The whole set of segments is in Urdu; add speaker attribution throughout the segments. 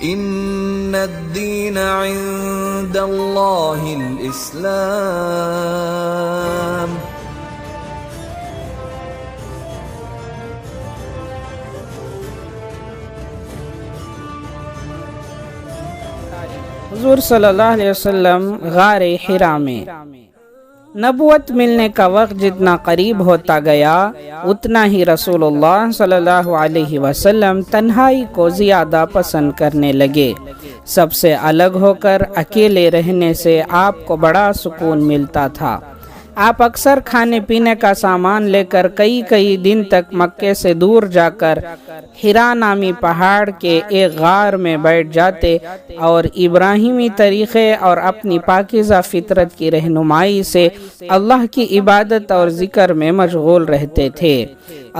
Speaker 1: ان الدین عند اللہ الاسلام۔
Speaker 2: حضور صلی اللہ علیہ وسلم غار حرا میں۔ نبوت ملنے کا وقت جتنا قریب ہوتا گیا اتنا ہی رسول اللہ صلی اللہ علیہ وسلم تنہائی کو زیادہ پسند کرنے لگے۔ سب سے الگ ہو کر اکیلے رہنے سے آپ کو بڑا سکون ملتا تھا۔ آپ اکثر کھانے پینے کا سامان لے کر کئی دن تک مکے سے دور جا کر حرا نامی پہاڑ کے ایک غار میں بیٹھ جاتے اور ابراہیمی طریقے اور اپنی پاکیزہ فطرت کی رہنمائی سے اللہ کی عبادت اور ذکر میں مشغول رہتے تھے۔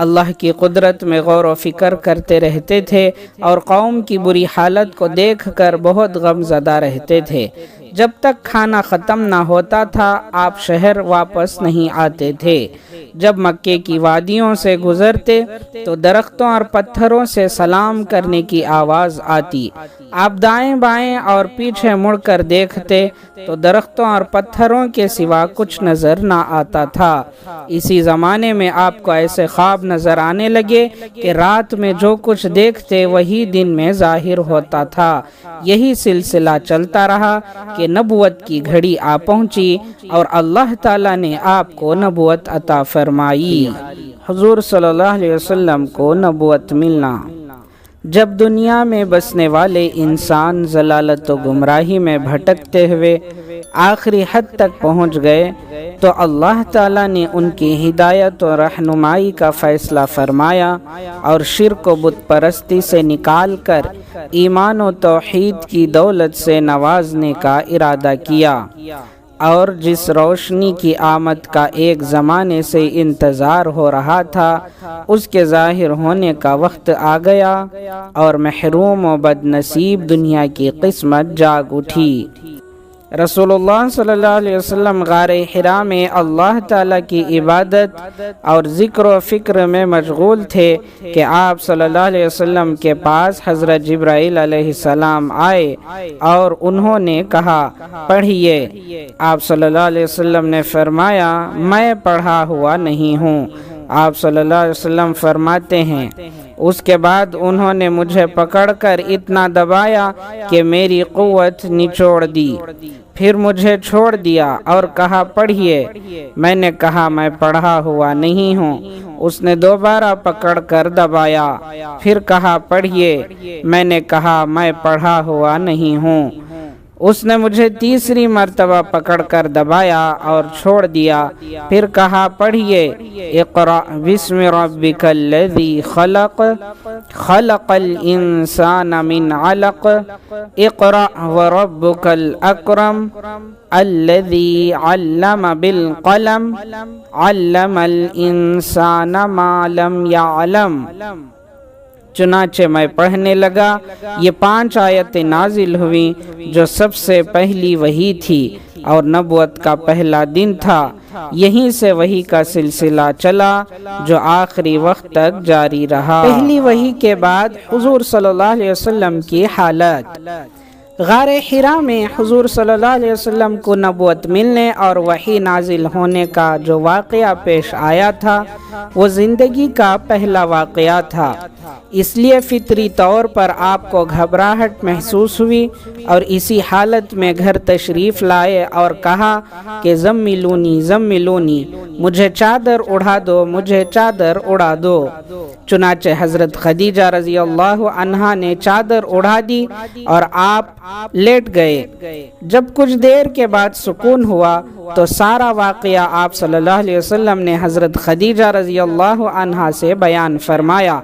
Speaker 2: اللہ کی قدرت میں غور و فکر کرتے رہتے تھے اور قوم کی بری حالت کو دیکھ کر بہت غم زدہ رہتے تھے۔ جب تک کھانا ختم نہ ہوتا تھا آپ شہر واپس نہیں آتے تھے۔ جب مکے کی وادیوں سے گزرتے تو درختوں اور پتھروں سے سلام کرنے کی آواز آتی۔ آپ دائیں بائیں اور پیچھے مڑ کر دیکھتے تو درختوں اور پتھروں کے سوا کچھ نظر نہ آتا تھا۔ اسی زمانے میں آپ کو ایسے خواب نظر آنے لگے کہ رات میں جو کچھ دیکھتے وہی دن میں ظاہر ہوتا تھا۔ یہی سلسلہ چلتا رہا کہ نبوت کی گھڑی آ پہنچی اور اللہ تعالیٰ نے آپ کو نبوت عطا فرمائی۔ حضور صلی اللہ علیہ وسلم کو نبوت ملنا۔ جب دنیا میں بسنے والے انسان ضلالت و گمراہی میں بھٹکتے ہوئے آخری حد تک پہنچ گئے تو اللہ تعالیٰ نے ان کی ہدایت و رہنمائی کا فیصلہ فرمایا اور شرک و بت پرستی سے نکال کر ایمان و توحید کی دولت سے نوازنے کا ارادہ کیا، اور جس روشنی کی آمد کا ایک زمانے سے انتظار ہو رہا تھا اس کے ظاہر ہونے کا وقت آ گیا اور محروم و بد نصیب دنیا کی قسمت جاگ اٹھی۔ رسول اللہ صلی اللہ علیہ وسلم غار حرا میں اللہ تعالیٰ کی عبادت اور ذکر و فکر میں مشغول تھے کہ آپ صلی اللہ علیہ وسلم کے پاس حضرت جبرائیل علیہ السلام آئے اور انہوں نے کہا پڑھیے۔ آپ صلی اللہ علیہ وسلم نے فرمایا میں پڑھا ہوا نہیں ہوں۔ آپ صلی اللہ علیہ وسلم فرماتے ہیں اس کے بعد انہوں نے مجھے پکڑ کر اتنا دبایا کہ میری قوت نچوڑ دی، پھر مجھے چھوڑ دیا اور کہا پڑھیے۔ میں نے کہا میں پڑھا ہوا نہیں ہوں۔ اس نے دوبارہ پکڑ کر دبایا، پھر کہا پڑھیے۔ میں نے کہا میں پڑھا ہوا نہیں ہوں۔ اس نے مجھے تیسری مرتبہ پکڑ کر دبایا اور چھوڑ دیا، پھر کہا پڑھیے اقرأ بسم ربک الذی خلق خلق الانسان من علق اقرأ وربک الاکرم الذی علم بالقلم علم الانسان ما لم يعلم۔ چنانچہ میں پڑھنے لگا۔ یہ 5 آیتیں نازل ہوئیں جو سب سے پہلی وحی تھی اور نبوت کا پہلا دن تھا۔ یہیں سے وحی کا سلسلہ چلا جو آخری وقت تک جاری رہا۔ پہلی وحی کے بعد حضور صلی اللہ علیہ وسلم کی حالت۔ غار حرا میں حضور صلی اللہ علیہ وسلم کو نبوت ملنے اور وحی نازل ہونے کا جو واقعہ پیش آیا تھا وہ زندگی کا پہلا واقعہ تھا، اس لیے فطری طور پر آپ کو گھبراہٹ محسوس ہوئی اور اسی حالت میں گھر تشریف لائے اور کہا کہ زملونی زملونی، مجھے چادر اڑا دو، مجھے چادر اڑا دو۔ چنانچہ حضرت خدیجہ رضی اللہ عنہا نے چادر اڑا دی اور آپ لیٹ گئے۔ جب کچھ دیر کے بعد سکون ہوا تو سارا واقعہ آپ صلی اللہ علیہ وسلم نے حضرت خدیجہ رضی اللہ عنہا سے بیان فرمایا۔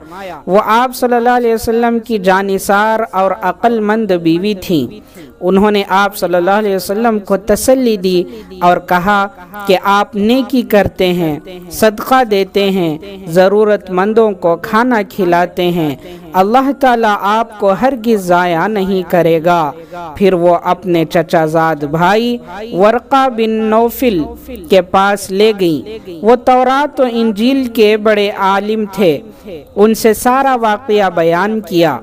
Speaker 2: وہ آپ صلی اللہ علیہ وسلم کی جانثار اور عقل مند بیوی تھیں۔ انہوں نے آپ صلی اللہ علیہ وسلم کو تسلی دی اور کہا کہ آپ نیکی کرتے ہیں، صدقہ دیتے ہیں، ضرورت مندوں کو کھانا کھلاتے ہیں، اللہ تعالیٰ آپ کو ہرگز ضائع نہیں کرے گا۔ پھر وہ اپنے چچا زاد بھائی ورقہ بن نوفل کے پاس لے گئیں۔ وہ تورات و انجیل کے بڑے عالم تھے، ان سے سارا واقعہ بیان کیا۔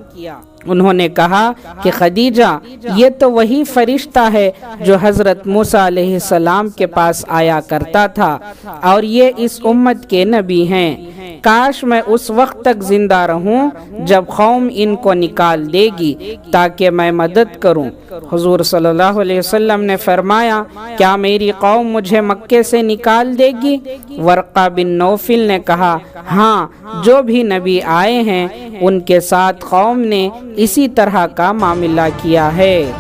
Speaker 2: انہوں نے کہا کہ خدیجہ یہ تو وہی فرشتہ ہے جو حضرت موسیٰ علیہ السلام کے پاس آیا کرتا تھا اور یہ اس امت کے نبی ہیں، کاش میں اس وقت تک زندہ رہوں جب قوم ان کو نکال دے گی تاکہ میں مدد کروں۔ حضور صلی اللہ علیہ وسلم نے فرمایا کیا میری قوم مجھے مکے سے نکال دے گی؟ ورقہ بن نوفل نے کہا ہاں، جو بھی نبی آئے ہیں ان کے ساتھ قوم نے اسی طرح کا معاملہ کیا ہے۔